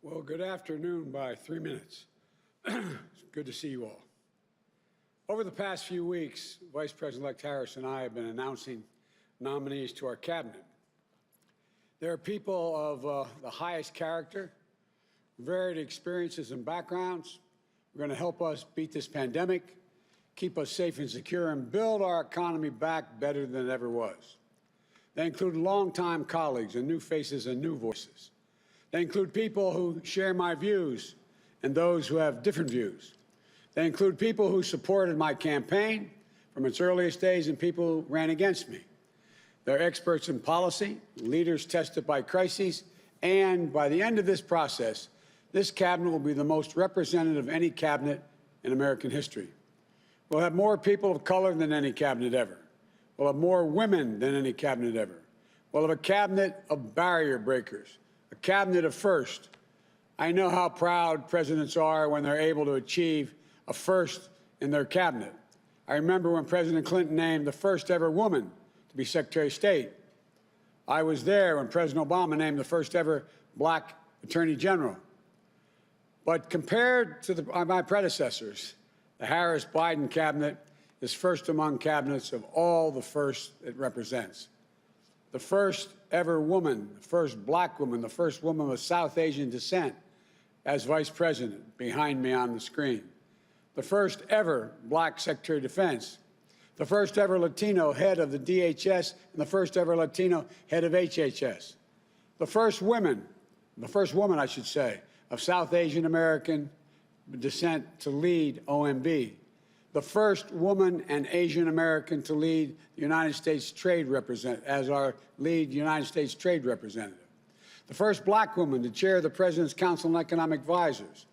Well, good afternoon by 3 minutes. It's good to see you all. Over the past few weeks, Vice President-elect Harris and I have been announcing nominees to our cabinet. There are people of the highest character, varied experiences and backgrounds. We're going to help us beat this pandemic, keep us safe and secure, and build our economy back better than it ever was. They include longtime colleagues and new faces and new voices. They include people who share my views and those who have different views. They include people who supported my campaign from its earliest days and people who ran against me. They're experts in policy, leaders tested by crises, and by the end of this process, this cabinet will be the most representative of any cabinet in American history. We'll have more people of color than any cabinet ever. We'll have more women than any cabinet ever. We'll have a cabinet of barrier breakers, a cabinet of first. I know how proud presidents are when they're able to achieve a first in their cabinet. I remember when President Clinton named the first ever woman to be Secretary of State. I was there when President Obama named the first ever black Attorney General. But compared to my predecessors, the Harris-Biden cabinet is first among cabinets of all the firsts it represents. The first ever woman, the first black woman, the first woman of South Asian descent as vice president, behind me on the screen. The first ever black Secretary of Defense. The first ever Latino head of the DHS and the first ever Latino head of HHS. The first woman, I should say, of South Asian American descent to lead OMB. The first woman and Asian American to lead the United States Trade Representative, as our lead United States Trade Representative. The first black woman to chair the President's Council on Economic Advisors.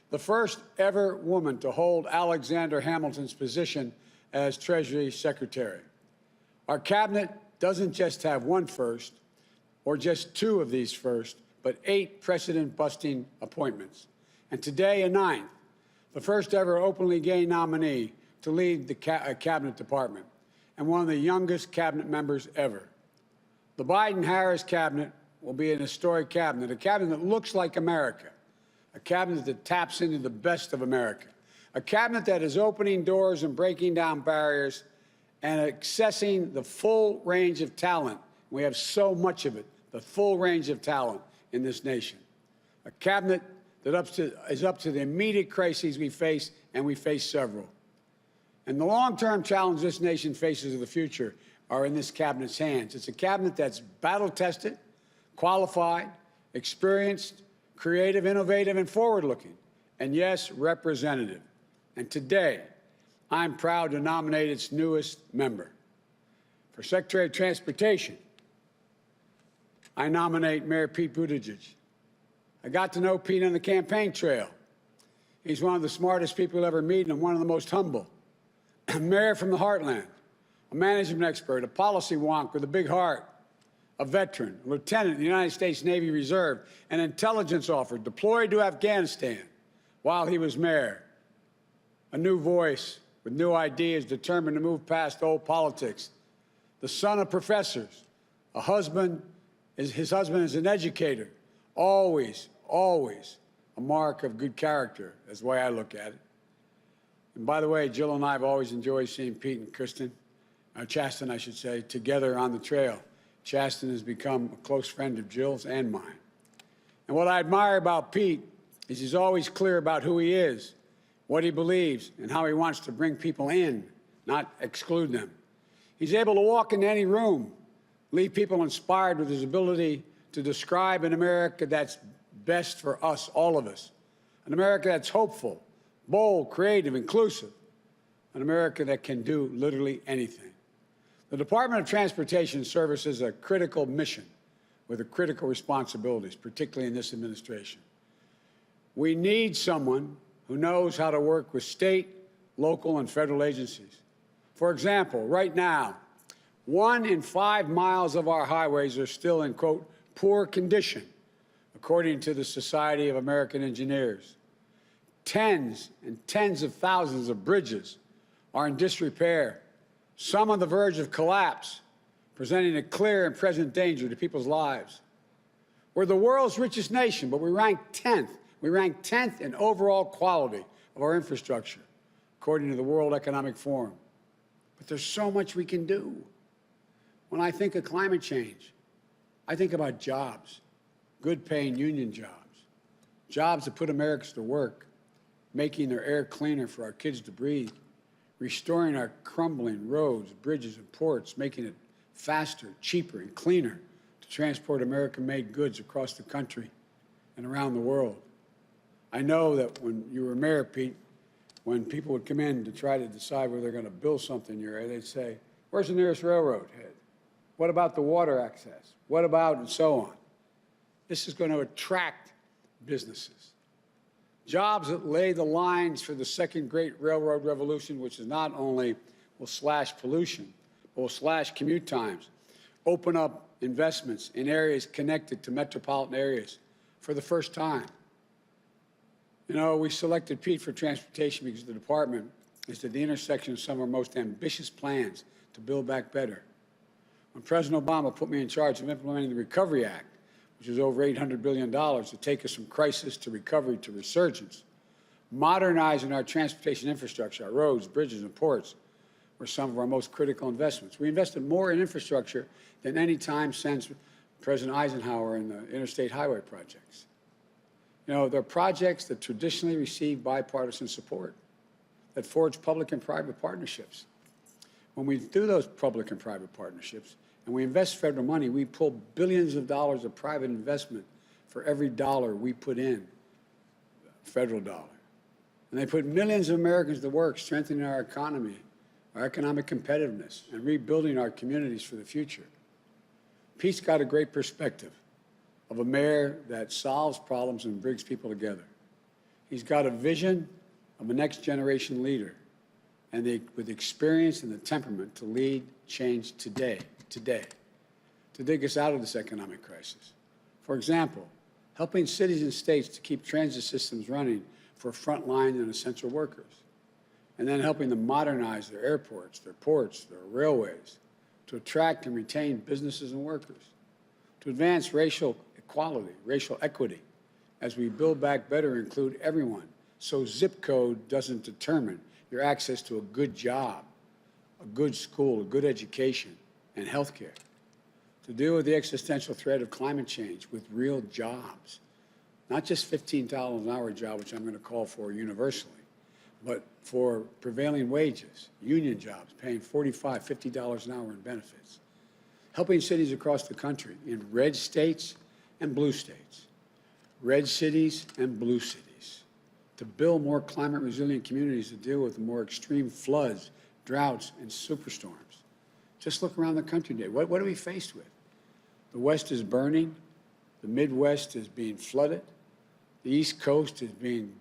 The first ever woman to hold Alexander Hamilton's position as Treasury Secretary. Our cabinet doesn't just have one first, or just two of these firsts, but 8 precedent-busting appointments. And today, a 9th. The first ever openly gay nominee to lead the cabinet department, and one of the youngest cabinet members ever. The Biden-Harris cabinet will be an historic cabinet, a cabinet that looks like America, a cabinet that taps into the best of America, a cabinet that is opening doors and breaking down barriers and accessing the full range of talent. We have so much of it, the full range of talent in this nation. A cabinet that is up to the immediate crises we face, and we face several. And the long-term challenge this nation faces in the future are in this cabinet's hands. It's a cabinet that's battle-tested, qualified, experienced, creative, innovative, and forward-looking, and yes, representative. And today, I'm proud to nominate its newest member. For Secretary of Transportation, I nominate Mayor Pete Buttigieg. I got to know Pete on the campaign trail. He's one of the smartest people you'll ever meet and one of the most humble. A mayor from the heartland, a management expert, a policy wonk with a big heart, a veteran, a lieutenant in the United States Navy Reserve, an intelligence officer deployed to Afghanistan while he was mayor. A new voice with new ideas, determined to move past old politics. The son of professors, his husband is an educator. Always a mark of good character, is the way I look at it. And by the way, Jill and I have always enjoyed seeing Pete and Chasten, I should say, together on the trail. Chasten has become a close friend of Jill's and mine. And what I admire about Pete is he's always clear about who he is, what he believes, and how he wants to bring people in, not exclude them. He's able to walk into any room, leave people inspired with his ability to describe an America that's best for us, all of us. An America that's hopeful, bold, creative, inclusive. An America that can do literally anything. The Department of Transportation services a critical mission with critical responsibilities, particularly in this administration. We need someone who knows how to work with state, local, and federal agencies. For example, right now, 1 in 5 miles of our highways are still in, quote, poor condition, according to the Society of American Engineers. Tens and tens of thousands of bridges are in disrepair, some on the verge of collapse, presenting a clear and present danger to people's lives. We're the world's richest nation, but we rank 10th. We rank 10th in overall quality of our infrastructure, according to the World Economic Forum. But there's so much we can do. When I think of climate change, I think about jobs, good-paying union jobs, jobs that put Americans to work, making their air cleaner for our kids to breathe, restoring our crumbling roads, bridges, and ports, making it faster, cheaper, and cleaner to transport American-made goods across the country and around the world. I know that when you were mayor, Pete, when people would come in to try to decide whether they're going to build something in your area, they'd say, where's the nearest railroad head? What about the water access? What about, and so on. This is going to attract businesses. Jobs that lay the lines for the second great railroad revolution, which is not only will slash pollution, but will slash commute times, open up investments in areas connected to metropolitan areas for the first time. You know, we selected Pete for transportation because the department is at the intersection of some of our most ambitious plans to build back better. When President Obama put me in charge of implementing the Recovery Act, which is over $800 billion to take us from crisis to recovery to resurgence, modernizing our transportation infrastructure, our roads, bridges, and ports were some of our most critical investments. We invested more in infrastructure than any time since President Eisenhower in the interstate highway projects. You know, they're projects that traditionally receive bipartisan support, that forge public and private partnerships. When we do those public and private partnerships and we invest federal money, we pull billions of dollars of private investment for every dollar we put in, federal dollar. And they put millions of Americans to work, strengthening our economy, our economic competitiveness, and rebuilding our communities for the future. Pete's got a great perspective of a mayor that solves problems and brings people together. He's got a vision of a next-generation leader, and with experience and the temperament to lead change today, to dig us out of this economic crisis. For example, helping cities and states to keep transit systems running for frontline and essential workers, and then helping them modernize their airports, their ports, their railways, to attract and retain businesses and workers, to advance racial equality, racial equity, as we build back better, include everyone, so zip code doesn't determine your access to a good job, a good school, a good education, and health care. To deal with the existential threat of climate change with real jobs, not just $15 an hour job, which I'm going to call for universally, but for prevailing wages, union jobs, paying $45, $50 an hour in benefits. Helping cities across the country in red states and blue states, red cities and blue cities, to build more climate-resilient communities to deal with the more extreme floods, droughts, and superstorms. Just look around the country today. What are we faced with? The West is burning. The Midwest is being flooded. The East Coast is being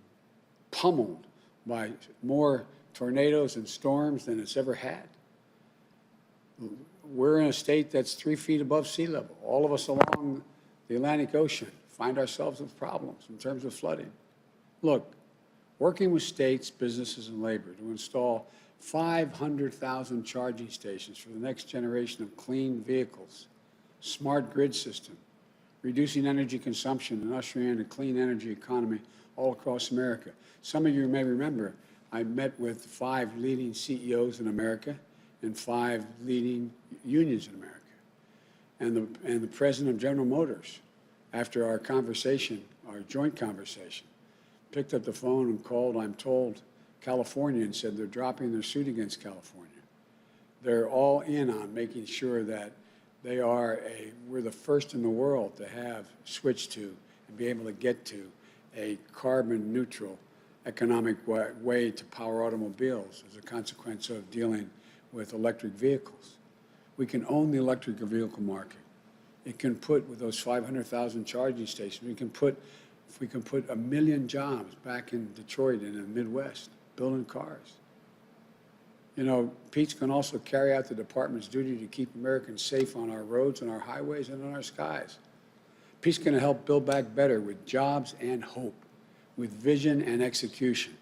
pummeled by more tornadoes and storms than it's ever had. We're in a state that's 3 feet above sea level. All of us along the Atlantic Ocean find ourselves with problems in terms of flooding. Look, working with states, businesses, and labor to install 500,000 charging stations for the next generation of clean vehicles, smart grid system, reducing energy consumption and ushering in a clean energy economy all across America. Some of you may remember I met with 5 leading CEOs in America and 5 leading unions in America. And the president of General Motors, after our conversation, our joint conversation, picked up the phone and called, I'm told, California, and said they're dropping their suit against California. They're all in on making sure that we're the first in the world to have switched to and be able to get to a carbon neutral economic way to power automobiles as a consequence of dealing with electric vehicles. We can own the electric vehicle market. It can put, with those 500,000 charging stations, if we can put 1 million jobs back in Detroit and in the Midwest, building cars. You know, Pete's can also carry out the department's duty to keep Americans safe on our roads and our highways and on our skies. Pete's going to help build back better with jobs and hope, with vision and execution.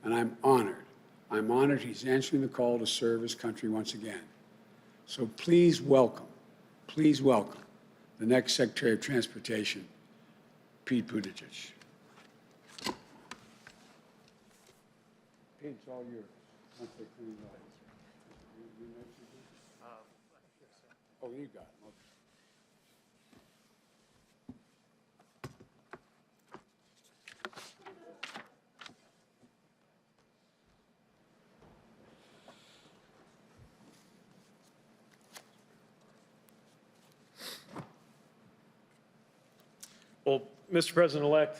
And I'm honored. I'm honored he's answering the call to serve his country once again. So please welcome the next Secretary of Transportation, Pete Buttigieg. Pete, it's all yours. Once they clean it up. Oh, you got it. Okay. Well, Mr. President-elect,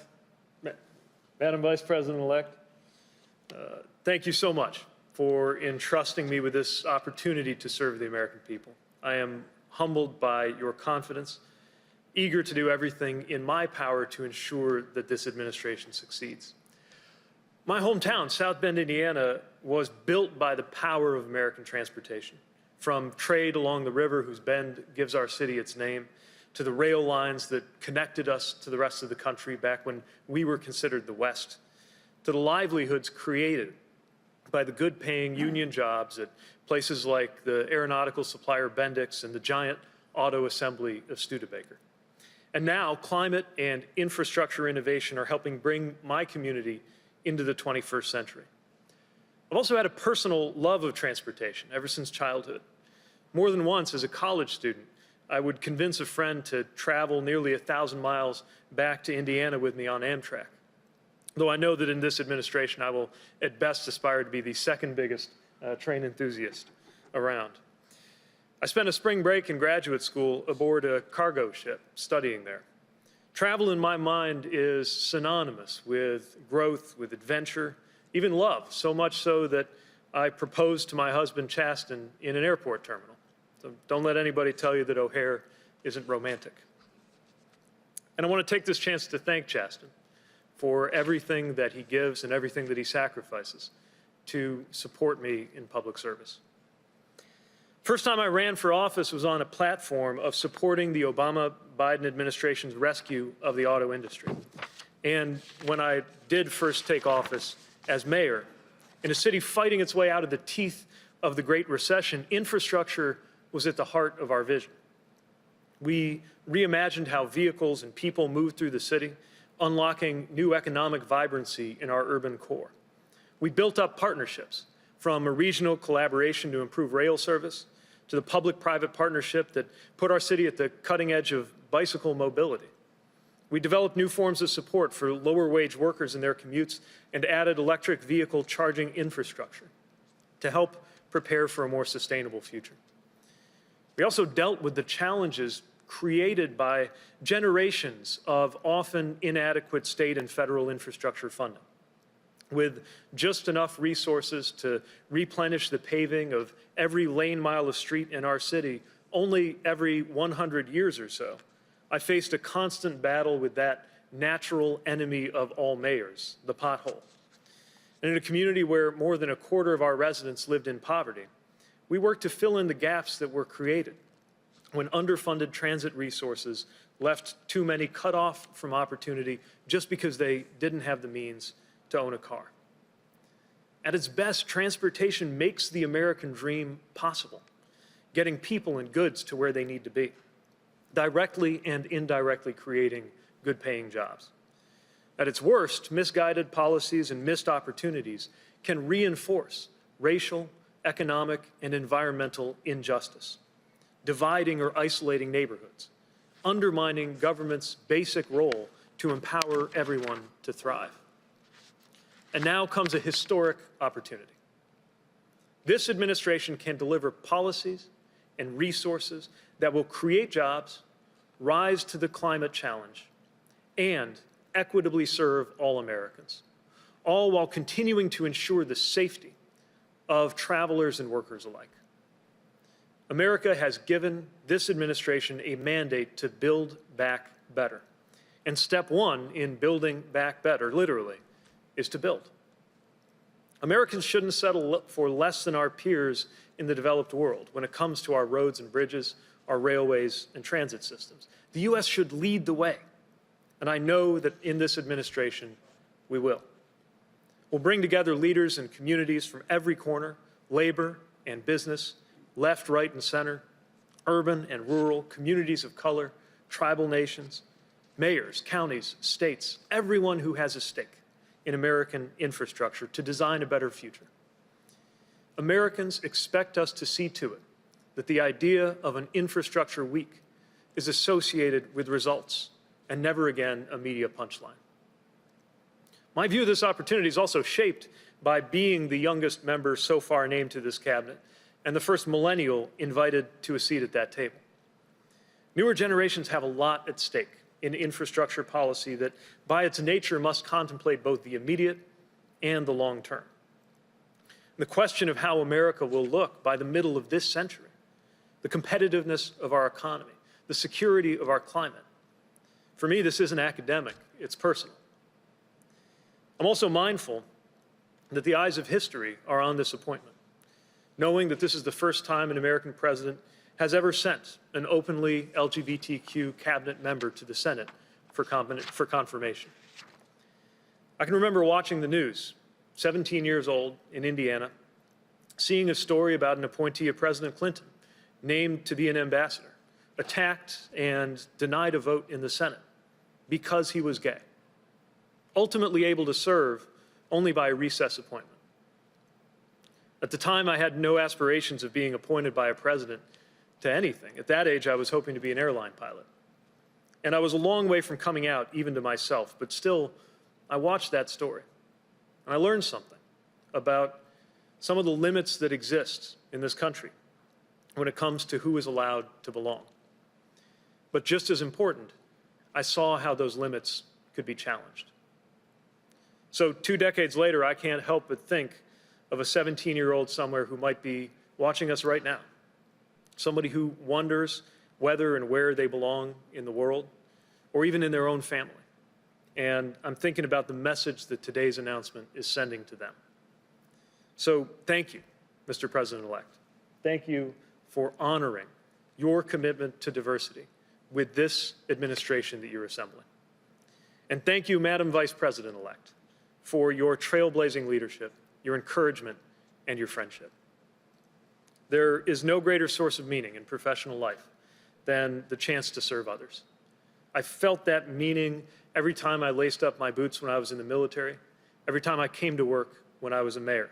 Madam Vice President-elect, thank you so much for entrusting me with this opportunity to serve the American people. I am humbled by your confidence, eager to do everything in my power to ensure that this administration succeeds. My hometown, South Bend, Indiana, was built by the power of American transportation, from trade along the river, whose bend gives our city its name, to the rail lines that connected us to the rest of the country back when we were considered the West, to the livelihoods created by the good-paying union jobs at places like the aeronautical supplier Bendix and the giant auto assembly of Studebaker. And now climate and infrastructure innovation are helping bring my community into the 21st century. I've also had a personal love of transportation ever since childhood. More than once as a college student, I would convince a friend to travel nearly 1,000 miles back to Indiana with me on Amtrak. Though I know that in this administration, I will at best aspire to be the second biggest train enthusiast around. I spent a spring break in graduate school aboard a cargo ship studying there. Travel in my mind is synonymous with growth, with adventure, even love, so much so that I proposed to my husband, Chasten, in an airport terminal. So don't let anybody tell you that O'Hare isn't romantic. And I want to take this chance to thank Chasten for everything that he gives and everything that he sacrifices to support me in public service. First time I ran for office was on a platform of supporting the Obama-Biden administration's rescue of the auto industry. And when I did first take office as mayor, in a city fighting its way out of the teeth of the Great Recession, infrastructure was at the heart of our vision. We reimagined how vehicles and people moved through the city, unlocking new economic vibrancy in our urban core. We built up partnerships, from a regional collaboration to improve rail service, to the public-private partnership that put our city at the cutting edge of bicycle mobility. We developed new forms of support for lower-wage workers in their commutes and added electric vehicle charging infrastructure to help prepare for a more sustainable future. We also dealt with the challenges created by generations of often inadequate state and federal infrastructure funding. With just enough resources to replenish the paving of every lane mile of street in our city only every 100 years or so, I faced a constant battle with that natural enemy of all mayors, the pothole. And in a community where more than a quarter of our residents lived in poverty, we worked to fill in the gaps that were created when underfunded transit resources left too many cut off from opportunity just because they didn't have the means to own a car. At its best, transportation makes the American dream possible, getting people and goods to where they need to be, directly and indirectly creating good-paying jobs. At its worst, misguided policies and missed opportunities can reinforce racial, economic, and environmental injustice, dividing or isolating neighborhoods, undermining government's basic role to empower everyone to thrive. And now comes a historic opportunity. This administration can deliver policies and resources that will create jobs, rise to the climate challenge, and equitably serve all Americans, all while continuing to ensure the safety of travelers and workers alike. America has given this administration a mandate to build back better. And step one in building back better, literally, is to build. Americans shouldn't settle for less than our peers in the developed world when it comes to our roads and bridges, our railways and transit systems. The U.S. should lead the way, and I know that in this administration, we will. We'll bring together leaders and communities from every corner, labor and business, left, right, and center, urban and rural, communities of color, tribal nations, mayors, counties, states, everyone who has a stake in American infrastructure to design a better future. Americans expect us to see to it that the idea of an infrastructure week is associated with results and never again a media punchline. My view of this opportunity is also shaped by being the youngest member so far named to this cabinet and the first millennial invited to a seat at that table. Newer generations have a lot at stake in infrastructure policy that, by its nature, must contemplate both the immediate and the long term. The question of how America will look by the middle of this century, the competitiveness of our economy, the security of our climate. For me, this isn't academic, it's personal. I'm also mindful that the eyes of history are on this appointment, knowing that this is the first time an American president has ever sent an openly LGBTQ cabinet member to the Senate for confirmation. I can remember watching the news, 17 years old in Indiana, seeing a story about an appointee of President Clinton named to be an ambassador, attacked and denied a vote in the Senate because he was gay, ultimately able to serve only by a recess appointment. At the time, I had no aspirations of being appointed by a president to anything. At that age, I was hoping to be an airline pilot. And I was a long way from coming out, even to myself, but still, I watched that story. And I learned something about some of the limits that exist in this country when it comes to who is allowed to belong. But just as important, I saw how those limits could be challenged. So 2 decades later, I can't help but think of a 17-year-old somewhere who might be watching us right now, somebody who wonders whether and where they belong in the world, or even in their own family. And I'm thinking about the message that today's announcement is sending to them. So thank you, Mr. President-elect. Thank you for honoring your commitment to diversity with this administration that you're assembling. And thank you, Madam Vice President-elect, for your trailblazing leadership, your encouragement, and your friendship. There is no greater source of meaning in professional life than the chance to serve others. I felt that meaning every time I laced up my boots when I was in the military, every time I came to work when I was a mayor.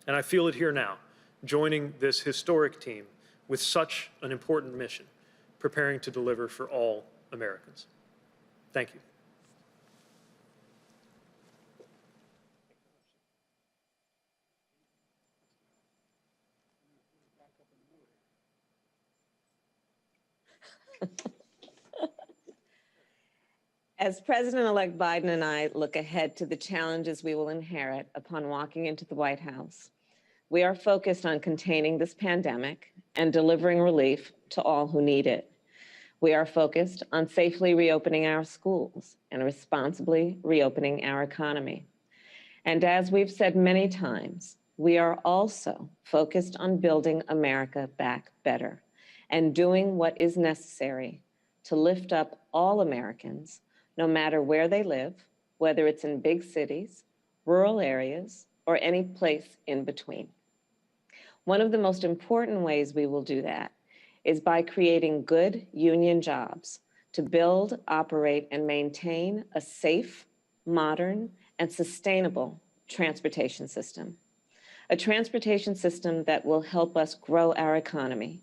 And I feel it here now, joining this historic team with such an important mission, preparing to deliver for all Americans. Thank you. As President-elect Biden and I look ahead to the challenges we will inherit upon walking into the White House, we are focused on containing this pandemic and delivering relief to all who need it. We are focused on safely reopening our schools and responsibly reopening our economy. And as we've said many times, we are also focused on building America back better and doing what is necessary to lift up all Americans, no matter where they live, whether it's in big cities, rural areas, or any place in between. One of the most important ways we will do that is by creating good union jobs to build, operate, and maintain a safe, modern, and sustainable transportation system. A transportation system that will help us grow our economy,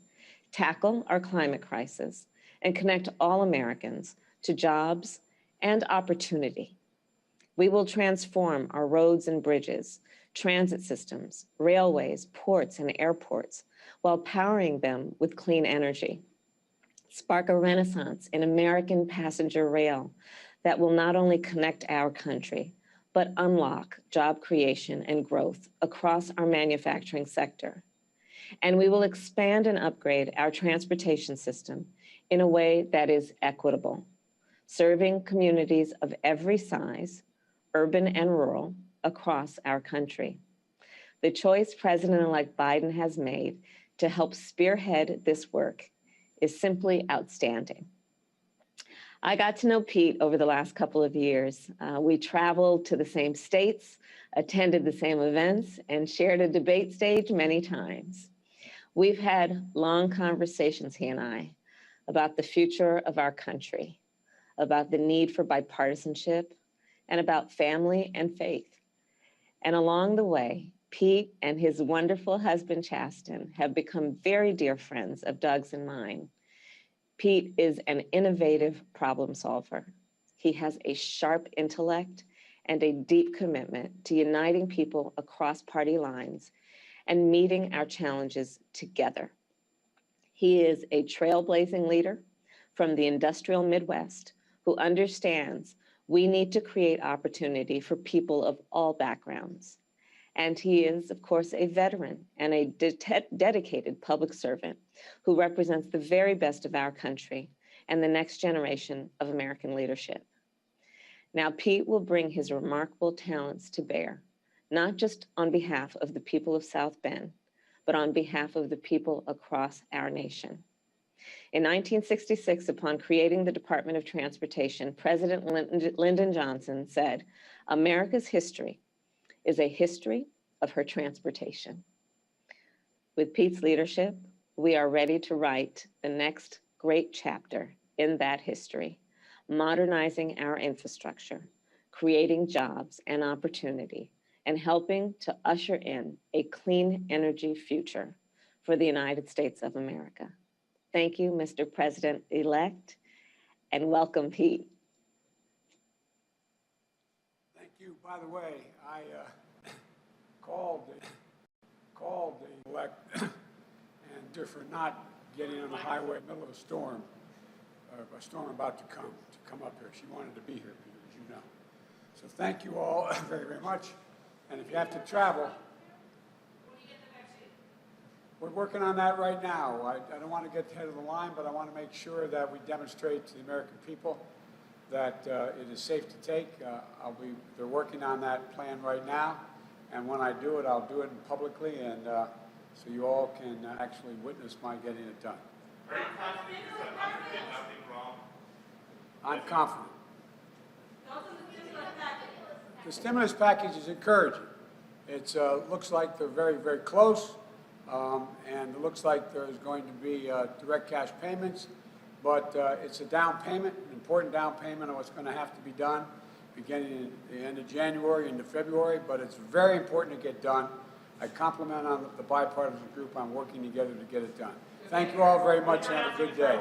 tackle our climate crisis, and connect all Americans to jobs and opportunity. We will transform our roads and bridges, transit systems, railways, ports, and airports while powering them with clean energy. Spark a renaissance in American passenger rail that will not only connect our country, but unlock job creation and growth across our manufacturing sector. And we will expand and upgrade our transportation system in a way that is equitable, serving communities of every size, urban and rural, across our country. The choice President-elect Biden has made to help spearhead this work is simply outstanding. I got to know Pete over the last couple of years. We traveled to the same states, attended the same events, and shared a debate stage many times. We've had long conversations, he and I, about the future of our country, about the need for bipartisanship, and about family and faith. And along the way, Pete and his wonderful husband, Chasten, have become very dear friends of Doug's and mine. Pete is an innovative problem solver. He has a sharp intellect and a deep commitment to uniting people across party lines and meeting our challenges together. He is a trailblazing leader from the industrial Midwest who understands we need to create opportunity for people of all backgrounds. And he is, of course, a veteran and a dedicated public servant who represents the very best of our country and the next generation of American leadership. Now, Pete will bring his remarkable talents to bear, not just on behalf of the people of South Bend, but on behalf of the people across our nation. In 1966, upon creating the Department of Transportation, President Lyndon Johnson said, "America's history is a history of her transportation." With Pete's leadership, we are ready to write the next great chapter in that history, modernizing our infrastructure, creating jobs and opportunity, and helping to usher in a clean energy future for the United States of America. Thank you, Mr. President-elect, and welcome, Pete. Thank you. By the way, I called the elect and for not getting on the highway in the middle of a storm about to come up here. She wanted to be here, as you know. So thank you all very, very much. And if you have to travel, we're working on that right now. I don't want to get ahead of the line, but I want to make sure that we demonstrate to the American people that it is safe to take. They're working on that plan right now, and when I do it, I'll do it publicly, and so you all can actually witness my getting it done. Are you confident you did nothing wrong? I'm confident. The stimulus package is encouraging. It looks like they're very, very close, and it looks like there's going to be direct cash payments, but it's a down payment, an important down payment on what's going to have to be done beginning at the end of January into February, but it's very important to get done. I compliment on the bipartisan group on working together to get it done. Thank you all very much and have a good day.